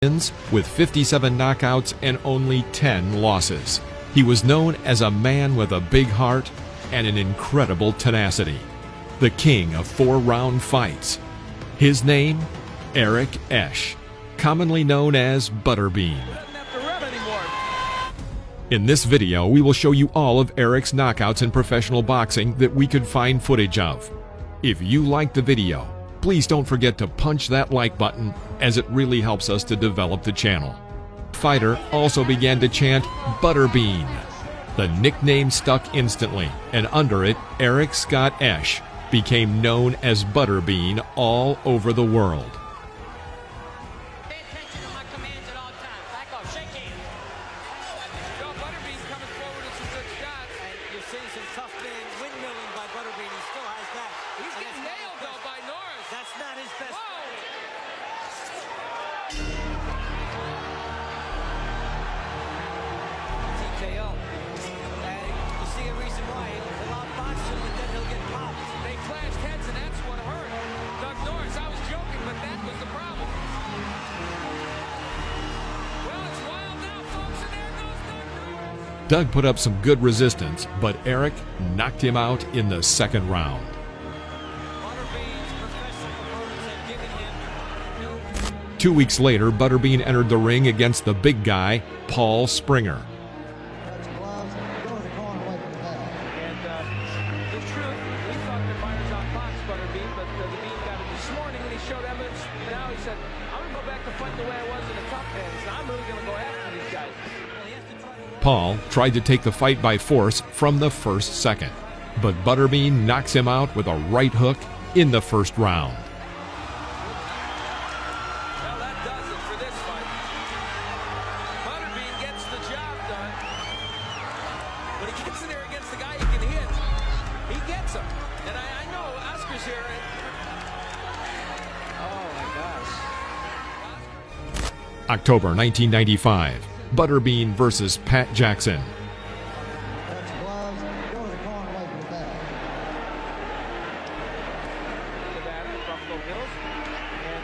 wins with 57 knockouts and only 10 losses. He was known as a man with a big heart and an incredible tenacity. The king of 4-round fights. His name, Eric Esch, commonly known as Butterbean. In this video, we will show you all of Eric's knockouts in professional boxing that we could find footage of. If you liked the video, please don't forget to punch that like button, as it really helps us to develop the channel. Fighter also began to chant Butterbean. The nickname stuck instantly, and under it, Eric Scott Esch became known as Butterbean all over the world. Pay attention to my commands at all times. Back off, shake hands. Yo, Butterbean's coming forward with some good shots. And you're seeing some tough man windmilling by Butterbean. He still has that. He's getting nailed, though, by Norris. That's not his best. TKO. And you see a reason why. He'll outbox him, and then he'll get popped. They clashed heads, and that's what hurt. Doug Norris, I was joking, but that was the problem. Well, it's wild now, folks, and there goes Doug Norris. Doug put up some good resistance, but Eric knocked him out in the second round. Butterbean's professional opponents have given him no. 2 weeks later, Butterbean entered the ring against the big guy, Paul Springer. And the truth, we thought that Myers outboxed Butterbean, but the Bean got it this morning when he showed evidence. Now he said, I'm going to go back to fight the way I was in the top hands. I'm really going to go after these guys. Well, he has to try to... Paul tried to take the fight by force from the first second, but Butterbean knocks him out with a right hook in the first round. Well, that does it for this fight. Butterbean gets the job done. When he gets in there against the guy he can hit, he gets him. And I know Oscar's here. Oh, my gosh. October 1995, Butterbean versus Pat Jackson. Nevada, Buffalo Hills. And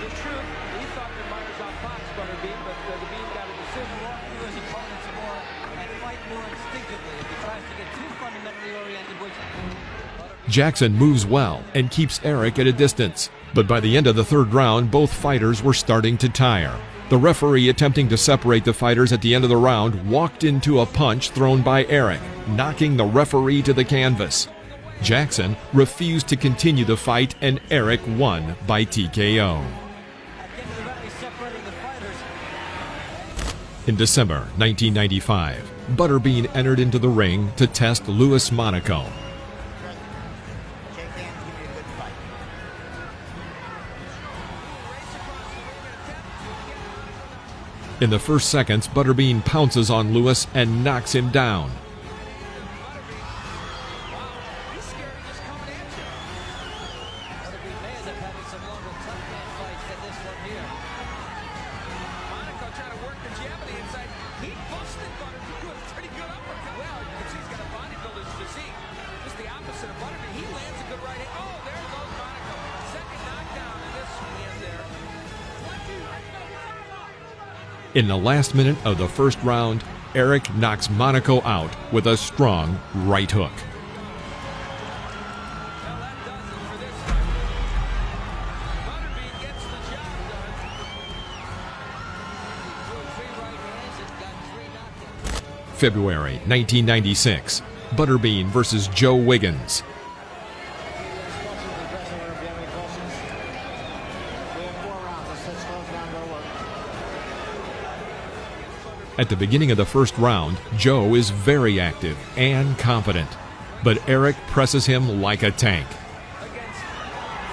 the truth, we thought that Myers outboxed Butterbean, but the Bean got a decision. Walk through his opponent some more and fight more instinctively. If he tries to get too fundamentally oriented, which Jackson moves well and keeps Eric at a distance, but by the end of the third round, both fighters were starting to tire. The referee, attempting to separate the fighters at the end of the round, walked into a punch thrown by Eric, knocking the referee to the canvas. Jackson refused to continue the fight, and Eric won by TKO. at the end of the round, he's separating the fighters. In December 1995, Butterbean entered into the ring to test Louis Monaco. Shake hands, give me a good fight. In the first seconds, Butterbean pounces on Louis and knocks him down. He's scared of just coming at you. Butterbean may end up having some longer tough man fights than this one here. Monaco trying to work the jab on the inside. He busted Butterbean with a pretty good uppercut. Well, you can see he's got a bodybuilder's physique. Just the opposite of Butterbean. He lands a good right hand. Oh, there goes Monaco. Second knockdown in this hand there. In the last minute of the first round, Eric knocks Monaco out with a strong right hook. Well, that does it for this fight. Butterbean gets the job done. He threw 3 right hands and got 3 knockdowns. February 1996, Butterbean versus Joe Wiggins. At the beginning of the first round, Joe is very active and confident, but Eric presses him like a tank. Against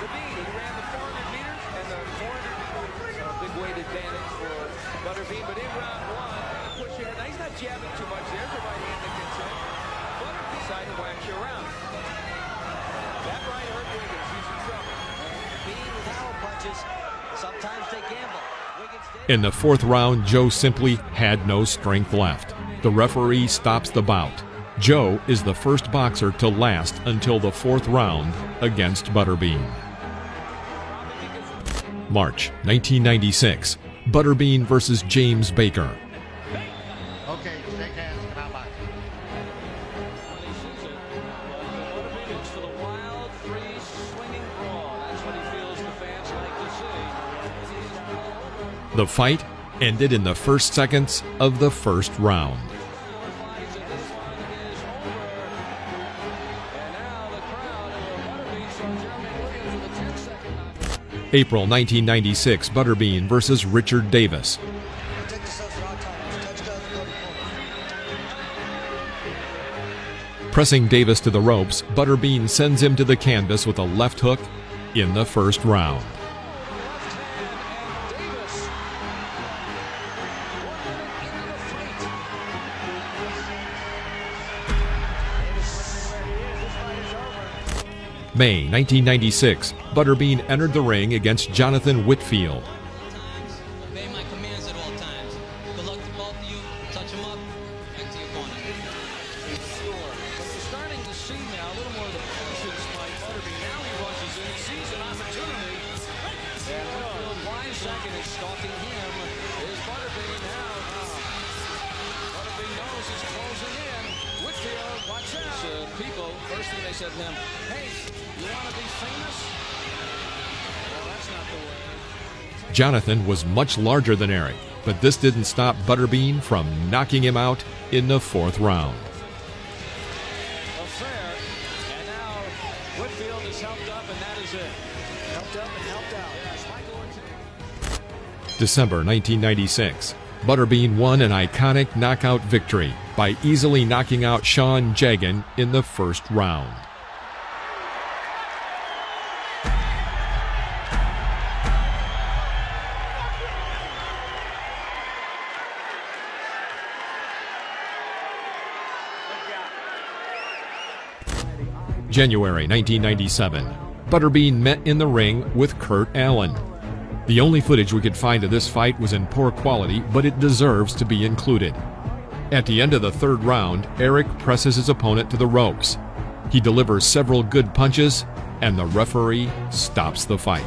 the Bean, he ran the 400 meters, and the 400 meters is a big weight advantage for Butterbean. But in round 1, push ahead. Now he's not jabbing too much. There's a right hand that gets in. Butterbean decided to wax you around. That right hurt Wiggins. He's in trouble. Bean with power punches. Sometimes they gamble. Wiggins did. In the fourth round, Joe simply had no strength left. The referee stops the bout. Joe is the first boxer to last until the fourth round against Butterbean. March 1996, Butterbean versus James Baker. Okay, shake hands, come out boxing. When he sees it, Butterbean looks for the wild, free, swinging brawl. That's what he feels the fans like to see. The fight ended in the first seconds of the first round. April 1996, Butterbean versus Richard Davis. Pressing Davis to the ropes, Butterbean sends him to the canvas with a left hook in the first round. May 1996, Butterbean entered the ring against Jonathan Whitfield. Obey my commands at all times. Good luck to both of you. Touch them up. Back to your corner. Sure. But you're starting to see now a little more of the patience by Butterbean. Now he rushes in, he sees an opportunity. And Whitfield, wide second, is stalking him. Is Butterbean now. Butterbean knows he's closing in. Whitfield, watch out. People, first thing they said to him, hey, you want to be famous? Well, that's not the way. Jonathan was much larger than Eric, but this didn't stop Butterbean from knocking him out in the fourth round. Affair, and now Whitfield is helped up, and that is it. Helped up and helped out. Yes, Michael. December 1996, Butterbean won an iconic knockout victory by easily knocking out Sean Jagan in the first round. January 1997, Butterbean met in the ring with Kurt Allen. The only footage we could find of this fight was in poor quality, but it deserves to be included. At the end of the third round, Eric presses his opponent to the ropes. He delivers several good punches, and the referee stops the fight. He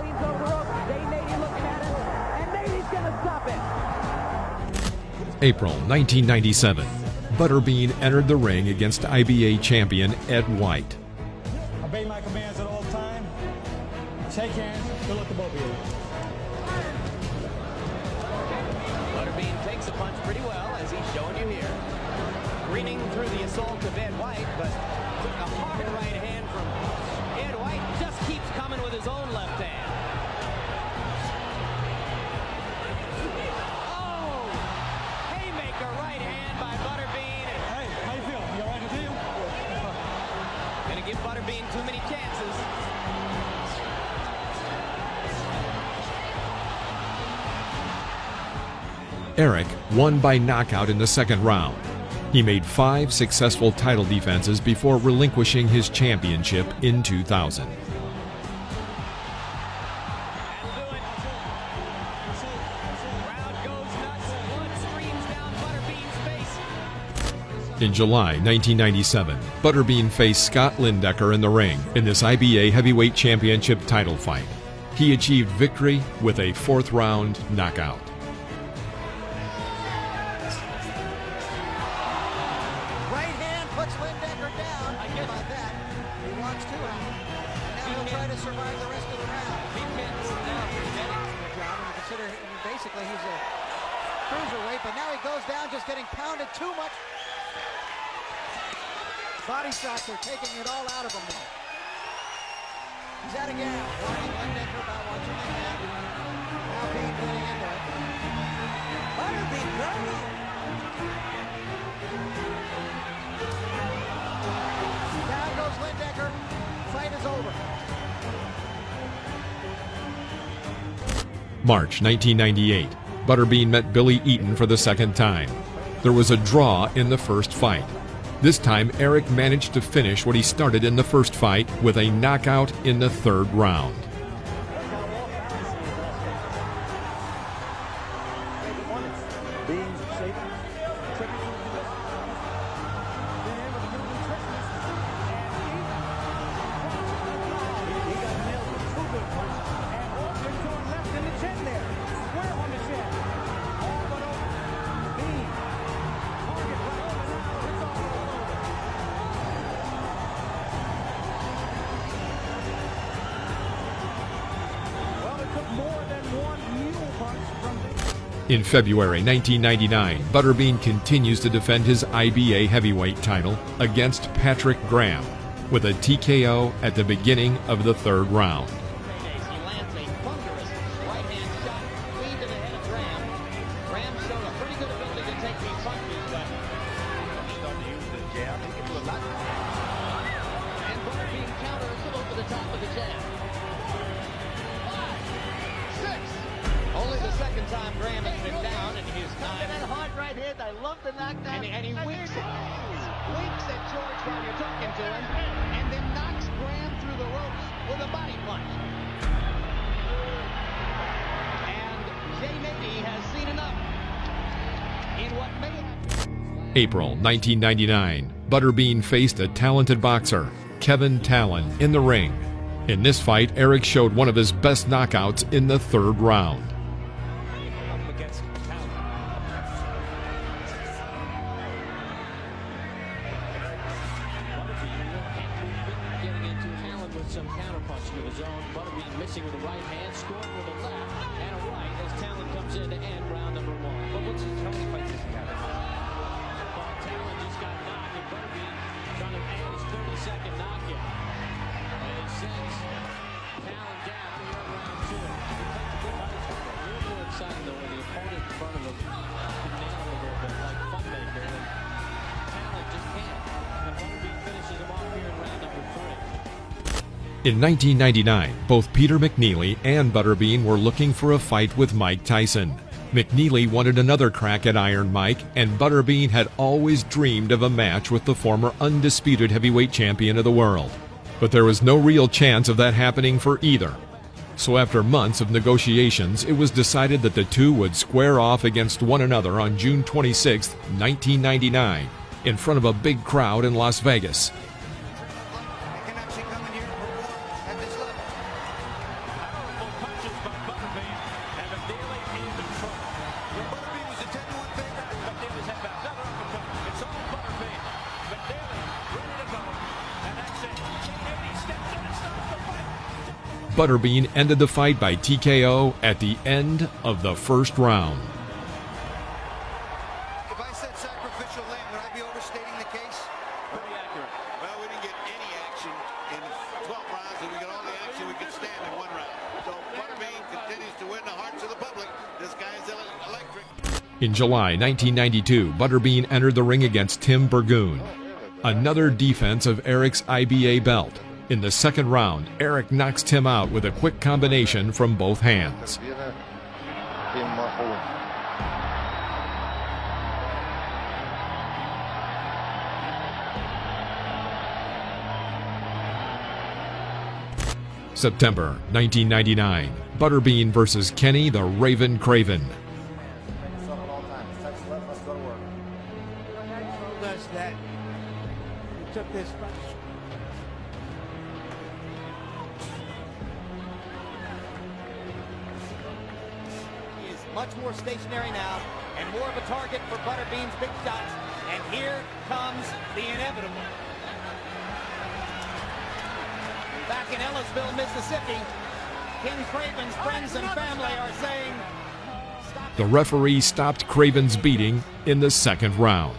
leans over the ropes. Nate looking at it, and Nate's gonna stop it. April 1997, Butterbean entered the ring against IBA champion Ed White. Obey my commands at all times. Shake hands. Good luck to both of you. Butterbean takes the punch pretty well, as he's showing you here. Greening through the assault of Ed White, but a hard right hand from Ed White just keeps coming with his own left hand. Oh! Haymaker right hand by Butterbean. Hey, how you feel? You all right with you? Gonna give Butterbean too many chances. Eric won by knockout in the second round. He made 5 successful title defenses before relinquishing his championship in 2000. In July 1997, Butterbean faced Scott Lindecker in the ring in this IBA Heavyweight Championship title fight. He achieved victory with a fourth round knockout. Right hand puts Lindecker down. I get about that. He wants to. Now he'll try to survive the rest of the round. He pins now. John, when you consider basically he's a cruiserweight, but now he goes down just getting pounded too much. Body shots are taking it all out of him now. He's at again. Watching Lindecker, about watching him now. Now Bean getting into it. Butterbean going. Down goes Lindecker. Fight is over. March 1998, Butterbean met Billy Eaton for the second time. There was a draw in the first fight. This time, Eric managed to finish what he started in the first fight with a knockout in the third round. In February 1999, Butterbean continues to defend his IBA heavyweight title against Patrick Graham with a TKO at the beginning of the third round. He lands a thunderous right-hand shot clean to the head of Graham. Graham showed a pretty good ability to take these punches, but he's starting to use the jab. He can do a lot. And Butterbean counters over the top of the jab. 5, 6. Only the second time Graham has been down, and he is not. That hard right hand, I love the knockdown. And he winks at George while you're talking to him, and then knocks Graham through the ropes with a body punch. And Jay Nady has seen enough in what may happen. April 1999, Butterbean faced a talented boxer, Kevin Talon, in the ring. In this fight, Eric showed one of his best knockouts in the third round. Some counterpunching of his own. Butterbean missing with the right hand, scoring with a left and a right as Talon comes in to end round number 1. But how many fights has he got? Well, Talon just got knocked, and Butterbean trying to add his 32nd knockout. And he sends Talon down here in round 2. A little more exciting though when the opponent in front of him can nail him a little bit, like Funmaker, and Talon just can't. And Butterbean finishes him off here in round number 3. In 1999, both Peter McNeely and Butterbean were looking for a fight with Mike Tyson. McNeely wanted another crack at Iron Mike, and Butterbean had always dreamed of a match with the former undisputed heavyweight champion of the world. But there was no real chance of that happening for either. So after months of negotiations, it was decided that the two would square off against one another on June 26, 1999, in front of a big crowd in Las Vegas. Butterbean ended the fight by TKO at the end of the first round. If I said sacrificial lamb, would I be overstating the case? Pretty accurate. Well, we didn't get any action in 12 rounds, and we got all the action we could stand in 1 round. So Butterbean continues to win the hearts of the public. This guy is electric. In July 1992, Butterbean entered the ring against Tim Burgoon. Another defense of Eric's IBA belt. In the second round, Eric knocks Tim out with a quick combination from both hands. September 1999, Butterbean versus Kenny the Raven Craven. Does that? He took this. He is much more stationary now and more of a target for Butterbean's big shots. And here comes the inevitable. Back in Ellisville, Mississippi, Ken Craven's friends and family are saying, stop. The referee stopped Craven's beating in the second round.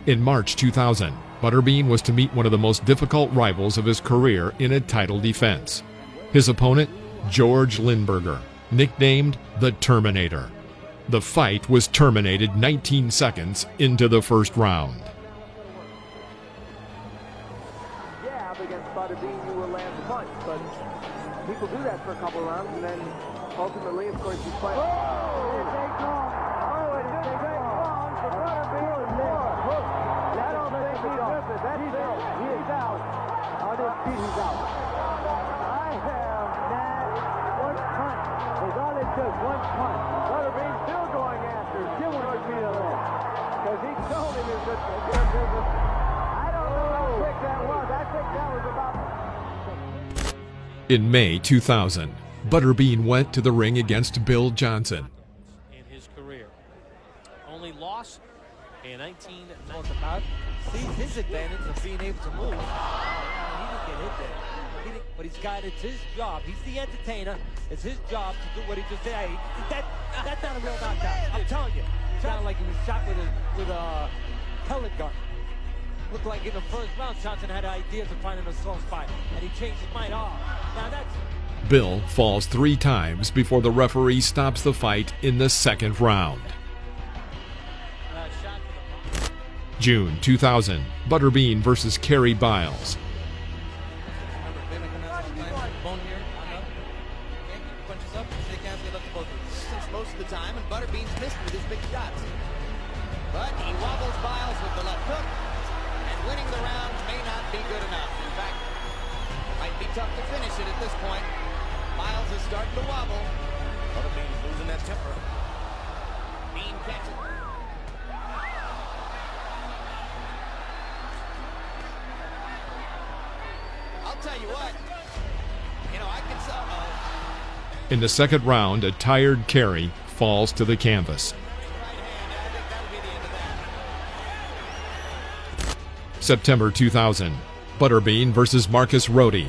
In March 2000, Butterbean was to meet one of the most difficult rivals of his career in a title defense. His opponent, George Lindberger, nicknamed the Terminator. The fight was terminated 19 seconds into the first round. Yeah, up against Butterbean, you will land the punch, but people do that for a couple of rounds, and then ultimately, of course, you fight. Oh, it's a call. Oh, it's a great call for Butterbean. That don't make me nervous. That's it. He's out. On his feet, he's out. I have that one punch. It's all it took, one punch. Butterbean still going after. Still wants to beat him in. Because he told him it was a I don't know how quick that was. I think that was about... In May 2000, Butterbean went to the ring against Bill Johnson. In his career. Only loss in 1990. Sees his advantage of being able to move. He didn't get hit there. but it's his job. He's the entertainer. It's his job to do what he just said. Hey, that's not a real knockout. I'm telling you. It sounded like he was shot with a pellet gun. Looked like in the first round, Johnson had ideas of finding a soft spot, and he changed his mind. Oh, now that's... Bill falls 3 times before the referee stops the fight in the second round. June 2000, Butterbean versus Kerry Biles. Most of the time, and Butterbean's missed with his big shots. But he wobbles Biles with the left hook, and winning the round may not be good enough. In fact, might be tough to finish it at this point. Biles is starting to wobble. Butterbean's losing that temper. Bean catches it. I'll tell you what, I can In the second round, a tired Kerry falls to the canvas. September 2000, Butterbean versus Marcus Rohde.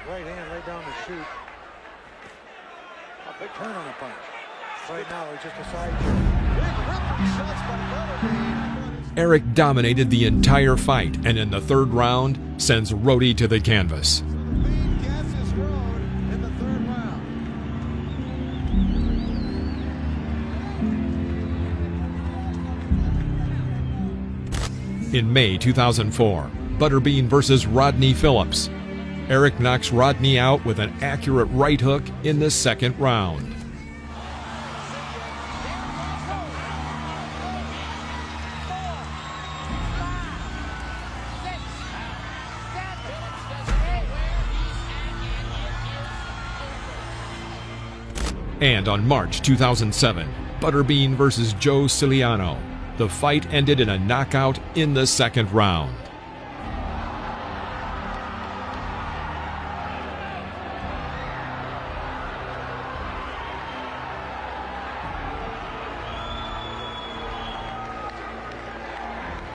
Right hand, right down the chute. A big turn on the punch. Right now, it's just a side kick. Big ripping shots by Butterbean. Eric dominated the entire fight, and in the third round, sends Rohde to the canvas. Bean gasses Rohde in the third round. In May 2004, Butterbean versus Rodney Phillips. Eric knocks Rodney out with an accurate right hook in the second round. And on March 2007, Butterbean versus Joe Ciliano. The fight ended in a knockout in the second round.